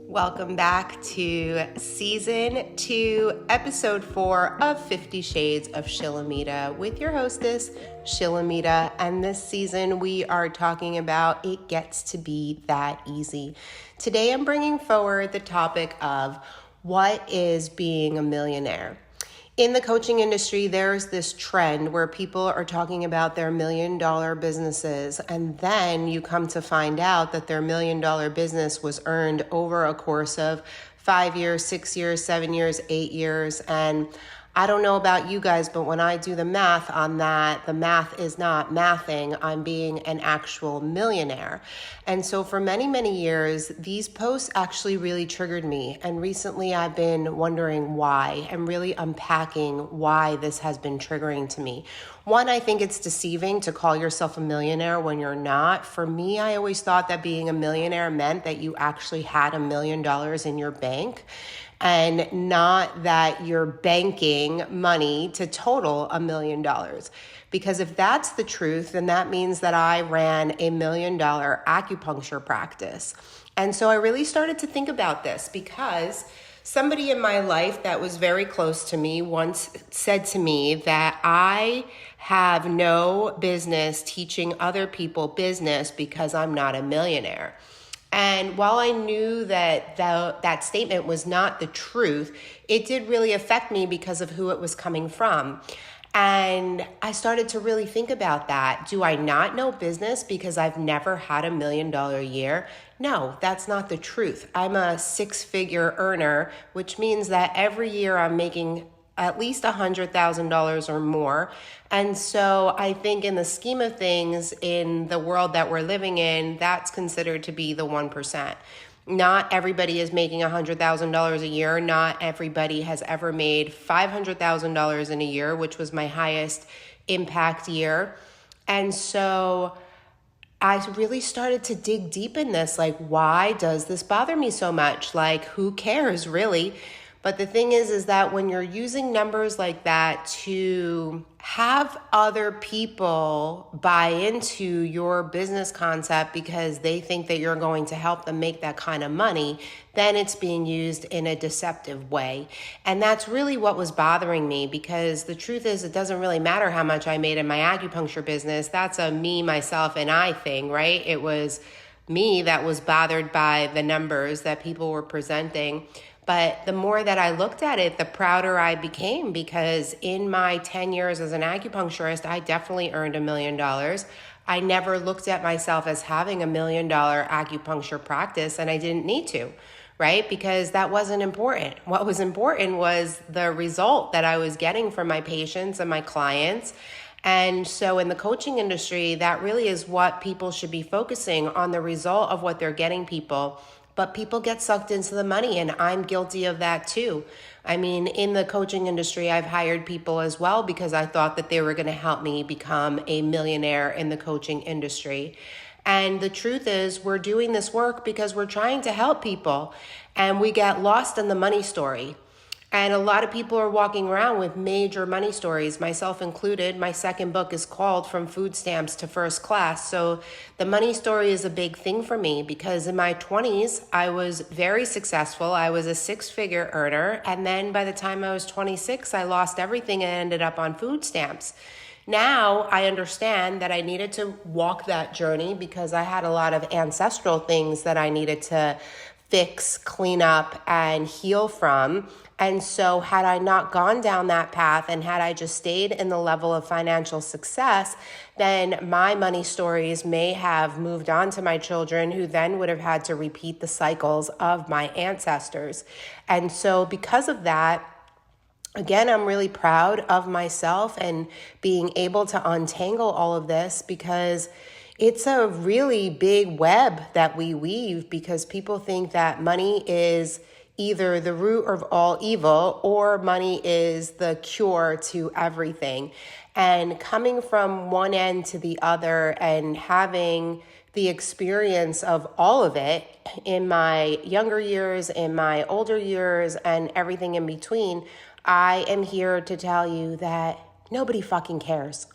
Welcome back to Season 2, Episode 4 of 50 Shades of Shilamita with your hostess, Shilamita. And this season, we are talking about It Gets to Be That Easy. Today, I'm bringing forward the topic of what is being a millionaire. In the coaching industry, there's this trend where people are talking about their $1 million businesses, and then you come to find out that their $1 million business was earned over a course of 5 years, 6 years, 7 years, 8 years. And I don't know about you guys, but when I do the math on that, the math is not mathing. I'm being an actual millionaire. And so for many, many years, these posts actually really triggered me. And recently I've been wondering why and really unpacking why this has been triggering to me. One, I think it's deceiving to call yourself a millionaire when you're not. For me, I always thought that being a millionaire meant that you actually had $1 million in your bank, and not that you're banking money to total $1 million. Because if that's the truth, then that means that I ran $1 million acupuncture practice. And so I really started to think about this because somebody in my life that was very close to me once said to me that I have no business teaching other people business because I'm not a millionaire. And while I knew that that statement was not the truth, it did really affect me because of who it was coming from. And I started to really think about that. Do I not know business because I've never had $1 million year? No, that's not the truth. I'm a 6-figure earner, which means that every year I'm making at least $100,000 or more. And so I think in the scheme of things, in the world that we're living in, that's considered to be the 1%. Not everybody is making $100,000 a year. Not everybody has ever made $500,000 in a year, which was my highest impact year. And so I really started to dig deep in this. Like, why does this bother me so much? Like, who cares, really? But the thing is that when you're using numbers like that to have other people buy into your business concept because they think that you're going to help them make that kind of money, then it's being used in a deceptive way. And that's really what was bothering me, because the truth is it doesn't really matter how much I made in my acupuncture business. That's a me, myself, and I thing, right? It was me that was bothered by the numbers that people were presenting. But the more that I looked at it, the prouder I became, because in my 10 years as an acupuncturist, I definitely earned $1 million. I never looked at myself as having $1 million acupuncture practice, and I didn't need to, right? Because that wasn't important. What was important was the result that I was getting from my patients and my clients. And so in the coaching industry, that really is what people should be focusing on, the result of what they're getting people. But people get sucked into the money, and I'm guilty of that too. I mean, in the coaching industry, I've hired people as well because I thought that they were going to help me become a millionaire in the coaching industry. And the truth is, we're doing this work because we're trying to help people, and we get lost in the money story. And a lot of people are walking around with major money stories, myself included. My second book is called From Food Stamps to First Class. So the money story is a big thing for me because in my 20s, I was very successful. I was a 6-figure earner. And then by the time I was 26, I lost everything and ended up on food stamps. Now I understand that I needed to walk that journey because I had a lot of ancestral things that I needed to fix, clean up, and heal from. And so had I not gone down that path and had I just stayed in the level of financial success, then my money stories may have moved on to my children, who then would have had to repeat the cycles of my ancestors. And so because of that, again, I'm really proud of myself and being able to untangle all of this, because it's a really big web that we weave, because people think that money is either the root of all evil or money is the cure to everything. And coming from one end to the other and having the experience of all of it in my younger years, in my older years, and everything in between, I am here to tell you that nobody fucking cares.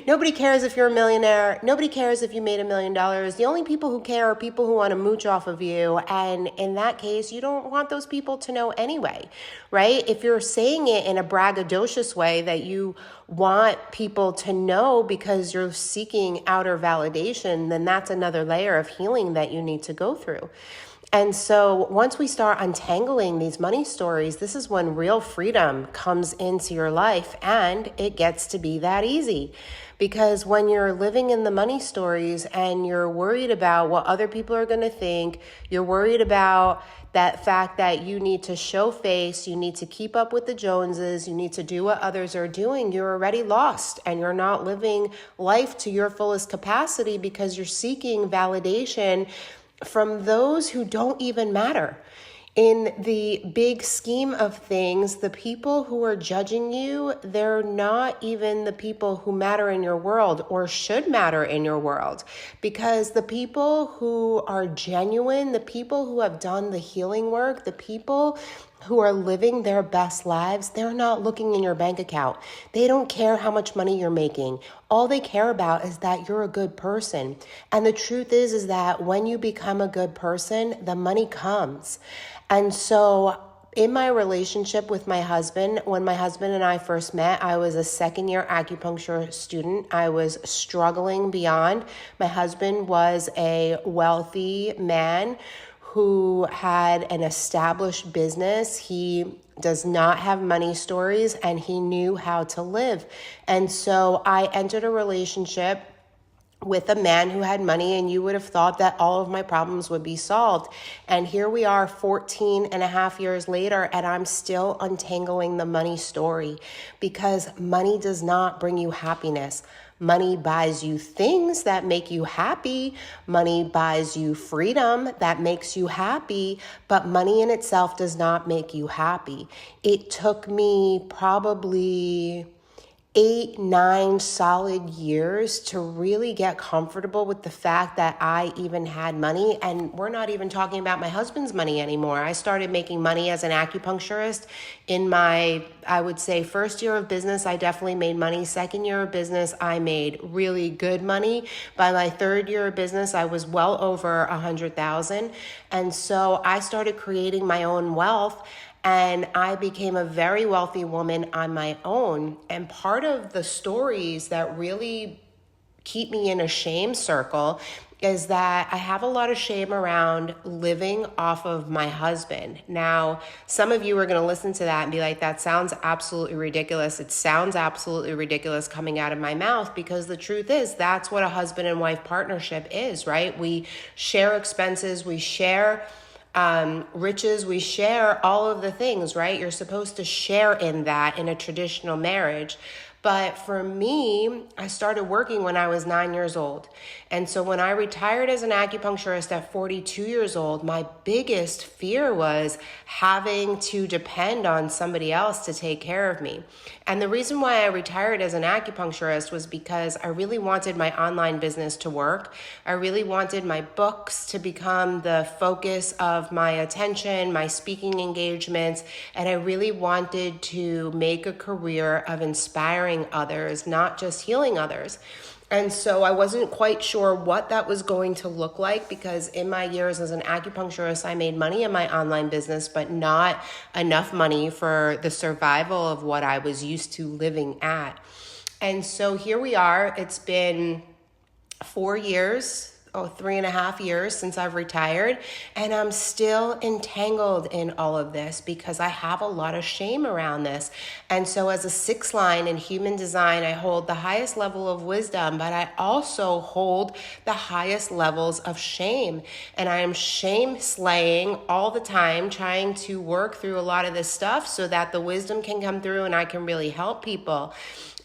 Nobody cares if you're a millionaire. Nobody cares if you made $1 million. The only people who care are people who want to mooch off of you. And in that case, you don't want those people to know anyway, right? If you're saying it in a braggadocious way that you want people to know because you're seeking outer validation, then that's another layer of healing that you need to go through. And so once we start untangling these money stories, this is when real freedom comes into your life, and it gets to be that easy. Because when you're living in the money stories and you're worried about what other people are going to think, you're worried about that fact that you need to show face, you need to keep up with the Joneses, you need to do what others are doing, you're already lost and you're not living life to your fullest capacity because you're seeking validation from those who don't even matter. In the big scheme of things, the people who are judging you, they're not even the people who matter in your world or should matter in your world. Because the people who are genuine, the people who have done the healing work, the people who are living their best lives, they're not looking in your bank account. They don't care how much money you're making. All they care about is that you're a good person. And the truth is that when you become a good person, the money comes. And so in my relationship with my husband, when my husband and I first met, I was a second-year acupuncture student. I was struggling beyond. My husband was a wealthy man who had an established business. He does not have money stories, and he knew how to live. And so I entered a relationship with a man who had money, and you would have thought that all of my problems would be solved. And here we are 14 and a half years later, and I'm still untangling the money story, because money does not bring you happiness. Money buys you things that make you happy. Money buys you freedom that makes you happy, but money in itself does not make you happy. It took me probably 8-9 solid years to really get comfortable with the fact that I even had money. And we're not even talking about my husband's money anymore. I started making money as an acupuncturist in my, I would say, first year of business. I definitely made money. Second year of business, I made really good money. By my third year of business, I was well over 100,000. And so I started creating my own wealth. And I became a very wealthy woman on my own. And part of the stories that really keep me in a shame circle is that I have a lot of shame around living off of my husband. Now, some of you are going to listen to that and be like, that sounds absolutely ridiculous. It sounds absolutely ridiculous coming out of my mouth, because the truth is that's what a husband and wife partnership is, right? We share expenses, we share riches, we share all of the things, right? You're supposed to share in that in a traditional marriage. But for me, I started working when I was 9 years old. And so when I retired as an acupuncturist at 42 years old, my biggest fear was having to depend on somebody else to take care of me. And the reason why I retired as an acupuncturist was because I really wanted my online business to work. I really wanted my books to become the focus of my attention, my speaking engagements, and I really wanted to make a career of inspiring others, not just healing others. And so I wasn't quite sure what that was going to look like, because in my years as an acupuncturist, I made money in my online business, but not enough money for the survival of what I was used to living at. And so here we are. It's been 3.5 years since I've retired, and I'm still entangled in all of this because I have a lot of shame around this. And so as a 6th line in human design, I hold the highest level of wisdom, but I also hold the highest levels of shame. And I am shame slaying all the time, trying to work through a lot of this stuff so that the wisdom can come through and I can really help people.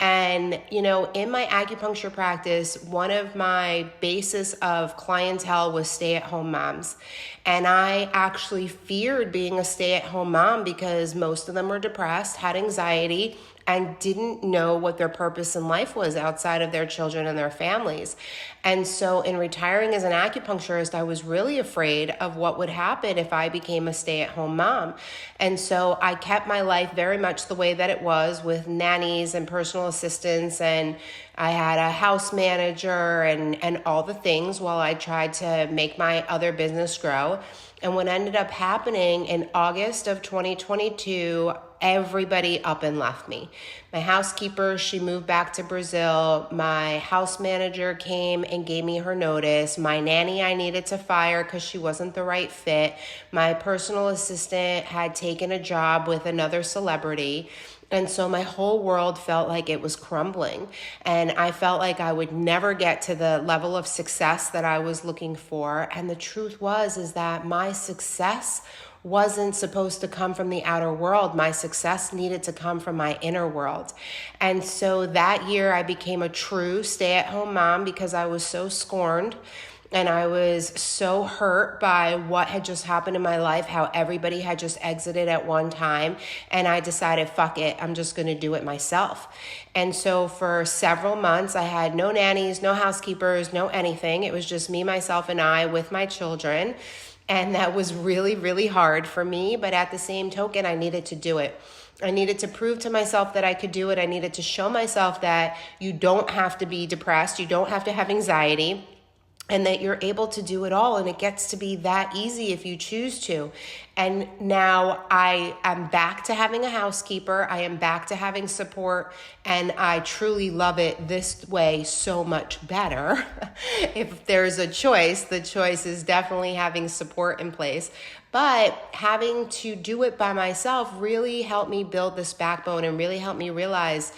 And, in my acupuncture practice, one of my basis of clientele was stay-at-home moms. And I actually feared being a stay-at-home mom because most of them were depressed, had anxiety, and didn't know what their purpose in life was outside of their children and their families. And so in retiring as an acupuncturist, I was really afraid of what would happen if I became a stay-at-home mom. And so I kept my life very much the way that it was, with nannies and personal assistants, and I had a house manager and all the things, while I tried to make my other business grow. And what ended up happening in August of 2022, everybody up and left me. My housekeeper, she moved back to Brazil. My house manager came and gave me her notice. My nanny I needed to fire because she wasn't the right fit. My personal assistant had taken a job with another celebrity. And so my whole world felt like it was crumbling. And I felt like I would never get to the level of success that I was looking for. And the truth is that my success wasn't supposed to come from the outer world. My success needed to come from my inner world. And so that year I became a true stay-at-home mom because I was so scorned. And I was so hurt by what had just happened in my life, how everybody had just exited at one time. And I decided, fuck it, I'm just going to do it myself. And so for several months, I had no nannies, no housekeepers, no anything. It was just me, myself, and I with my children. And that was really, really hard for me. But at the same token, I needed to do it. I needed to prove to myself that I could do it. I needed to show myself that you don't have to be depressed. You don't have to have anxiety. And that you're able to do it all, and it gets to be that easy if you choose to. And now I am back to having a housekeeper. I am back to having support, and I truly love it this way so much better. If there's a choice, the choice is definitely having support in place. But having to do it by myself really helped me build this backbone and really helped me realize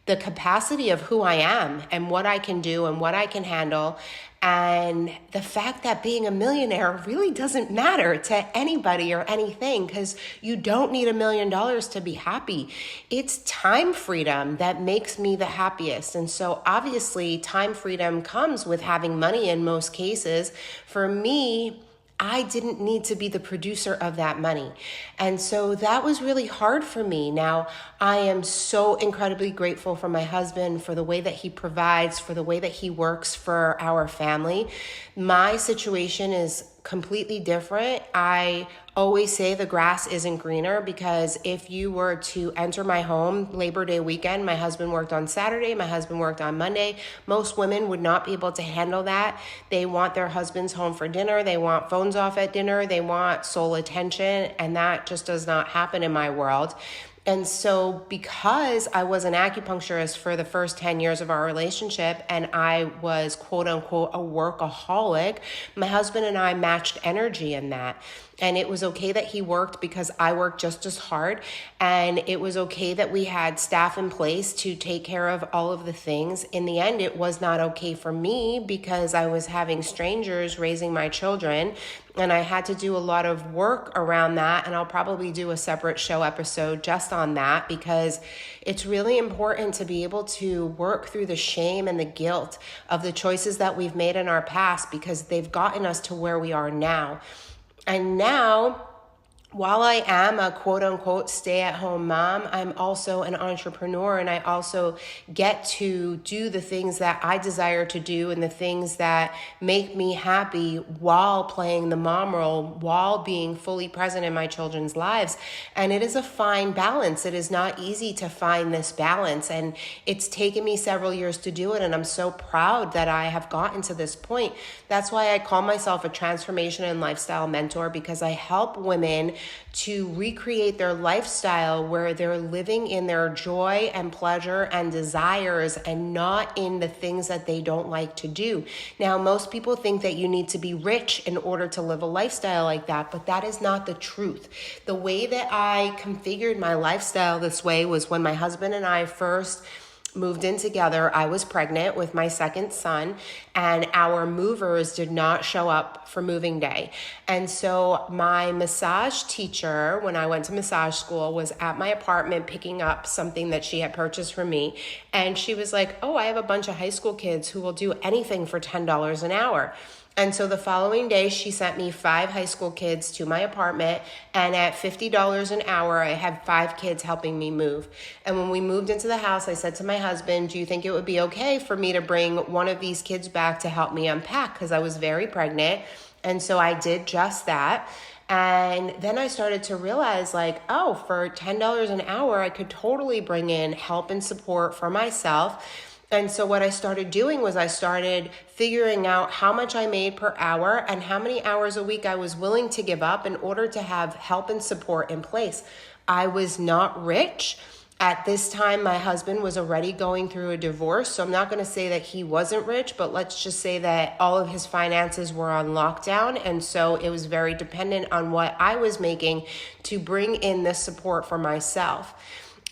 the capacity of who I am and what I can do and what I can handle. And the fact that being a millionaire really doesn't matter to anybody or anything, because you don't need $1 million to be happy. It's time freedom that makes me the happiest. And so obviously time freedom comes with having money in most cases. For me, I didn't need to be the producer of that money. And so that was really hard for me. Now, I am so incredibly grateful for my husband, for the way that he provides, for the way that he works for our family. My situation is completely different. I always say the grass isn't greener, because if you were to enter my home Labor Day weekend, my husband worked on Saturday, my husband worked on Monday. Most women would not be able to handle that. They want their husbands home for dinner. They want phones off at dinner. They want sole attention. And that just does not happen in my world. And so because I was an acupuncturist for the first 10 years of our relationship, and I was quote unquote a workaholic, my husband and I matched energy in that. And it was okay that he worked because I worked just as hard. And it was okay that we had staff in place to take care of all of the things. In the end, it was not okay for me because I was having strangers raising my children. And I had to do a lot of work around that. And I'll probably do a separate show episode just on that, because it's really important to be able to work through the shame and the guilt of the choices that we've made in our past, because they've gotten us to where we are now. And now, while I am a quote unquote stay-at-home mom, I'm also an entrepreneur, and I also get to do the things that I desire to do and the things that make me happy while playing the mom role, while being fully present in my children's lives. And it is a fine balance. It is not easy to find this balance, and it's taken me several years to do it, and I'm so proud that I have gotten to this point. That's why I call myself a transformation and lifestyle mentor, because I help women to recreate their lifestyle where they're living in their joy and pleasure and desires, and not in the things that they don't like to do. Now, most people think that you need to be rich in order to live a lifestyle like that, but that is not the truth. The way that I configured my lifestyle this way was when my husband and I first moved in together. I was pregnant with my second son, and our movers did not show up for moving day. And so my massage teacher, when I went to massage school, was at my apartment picking up something that she had purchased for me. And she was like, "Oh, I have a bunch of high school kids who will do anything for $10 an hour." And so the following day, she sent me 5 high school kids to my apartment. And at $50 an hour, I had 5 kids helping me move. And when we moved into the house, I said to my husband, do you think it would be okay for me to bring one of these kids back to help me unpack? Because I was very pregnant. And so I did just that. And then I started to realize for $10 an hour, I could totally bring in help and support for myself. And so what I started doing was I started figuring out how much I made per hour and how many hours a week I was willing to give up in order to have help and support in place. I was not rich. At this time, my husband was already going through a divorce. So I'm not going to say that he wasn't rich, but let's just say that all of his finances were on lockdown. And so it was very dependent on what I was making to bring in this support for myself.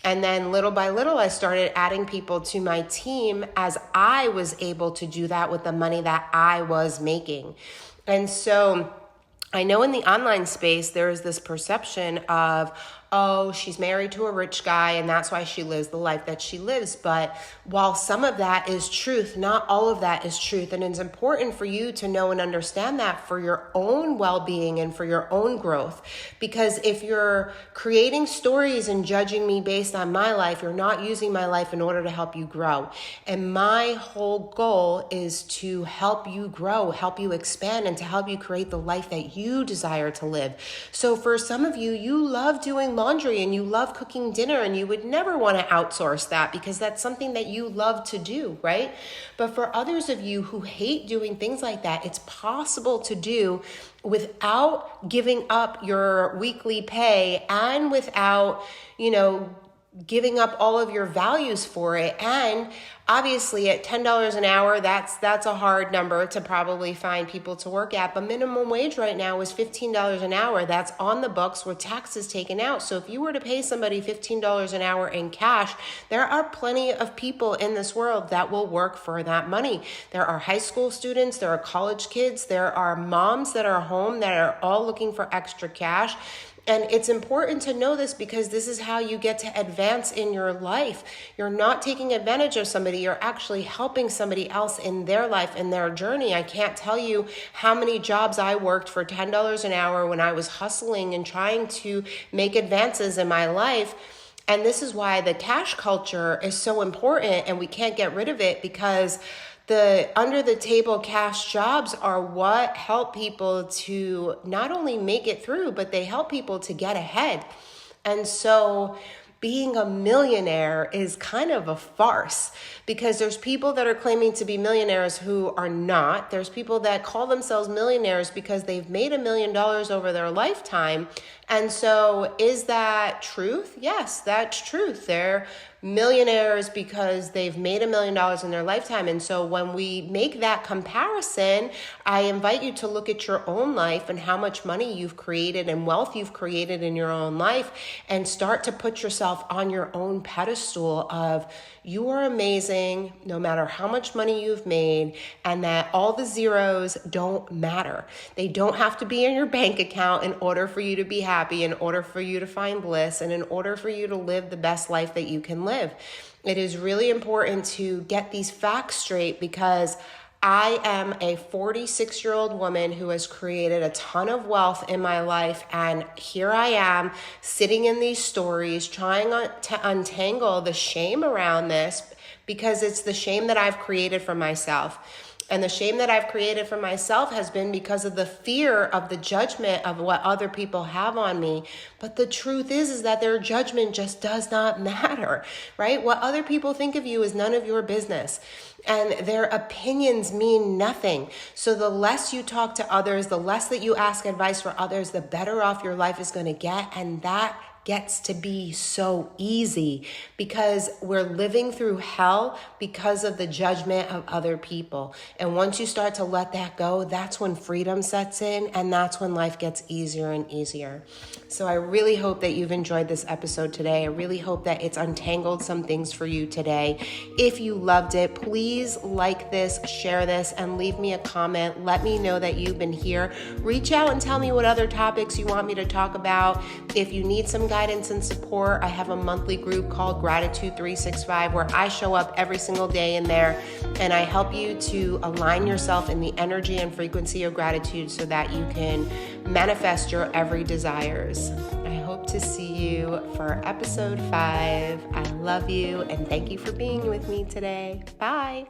And then little by little, I started adding people to my team as I was able to do that with the money that I was making. And so I know in the online space, there is this perception of, oh, she's married to a rich guy and that's why she lives the life that she lives. But while some of that is truth, not all of that is truth. And it's important for you to know and understand that for your own well-being and for your own growth. Because if you're creating stories and judging me based on my life, you're not using my life in order to help you grow. And my whole goal is to help you grow, help you expand, and to help you create the life that you desire to live. So for some of you, you love doing laundry and you love cooking dinner and you would never want to outsource that because that's something that you love to do, right? But for others of you who hate doing things like that, it's possible to do without giving up your weekly pay and without, giving up all of your values for it. And obviously at $10 an hour, that's a hard number to probably find people to work at. But minimum wage right now is $15 an hour. That's on the books with taxes taken out. So if you were to pay somebody $15 an hour in cash, there are plenty of people in this world that will work for that money. There are high school students, there are college kids, there are moms that are home that are all looking for extra cash. And it's important to know this because this is how you get to advance in your life. You're not taking advantage of somebody. You're actually helping somebody else in their life, in their journey. I can't tell you how many jobs I worked for $10 an hour when I was hustling and trying to make advances in my life. And this is why the cash culture is so important and we can't get rid of it because the under the table cash jobs are what help people to not only make it through, but they help people to get ahead. And so being a millionaire is kind of a farce because there's people that are claiming to be millionaires who are not. There's people that call themselves millionaires because they've made $1 million over their lifetime. And so is that truth? Yes, that's truth. They're millionaires because they've made $1 million in their lifetime. And so when we make that comparison, I invite you to look at your own life and how much money you've created and wealth you've created in your own life and start to put yourself on your own pedestal of you are amazing no matter how much money you've made and that all the zeros don't matter. They don't have to be in your bank account in order for you to be happy, in order for you to find bliss, and in order for you to live the best life that you can live. It is really important to get these facts straight because I am a 46-year-old woman who has created a ton of wealth in my life. And here I am sitting in these stories trying to untangle the shame around this because it's the shame that I've created for myself. And the shame that I've created for myself has been because of the fear of the judgment of what other people have on me. But the truth is that their judgment just does not matter, right? What other people think of you is none of your business. And their opinions mean nothing. So the less you talk to others, the less that you ask advice for others, the better off your life is going to get. And that gets to be so easy because we're living through hell because of the judgment of other people. And once you start to let that go, that's when freedom sets in and that's when life gets easier and easier. So I really hope that you've enjoyed this episode today. I really hope that it's untangled some things for you today. If you loved it, please like this, share this, and leave me a comment. Let me know that you've been here. Reach out and tell me what other topics you want me to talk about. If you need some guidance and support, I have a monthly group called Gratitude 365 where I show up every single day in there and I help you to align yourself in the energy and frequency of gratitude so that you can manifest your every desires. I hope to see you for episode 5. I love you and thank you for being with me today. Bye.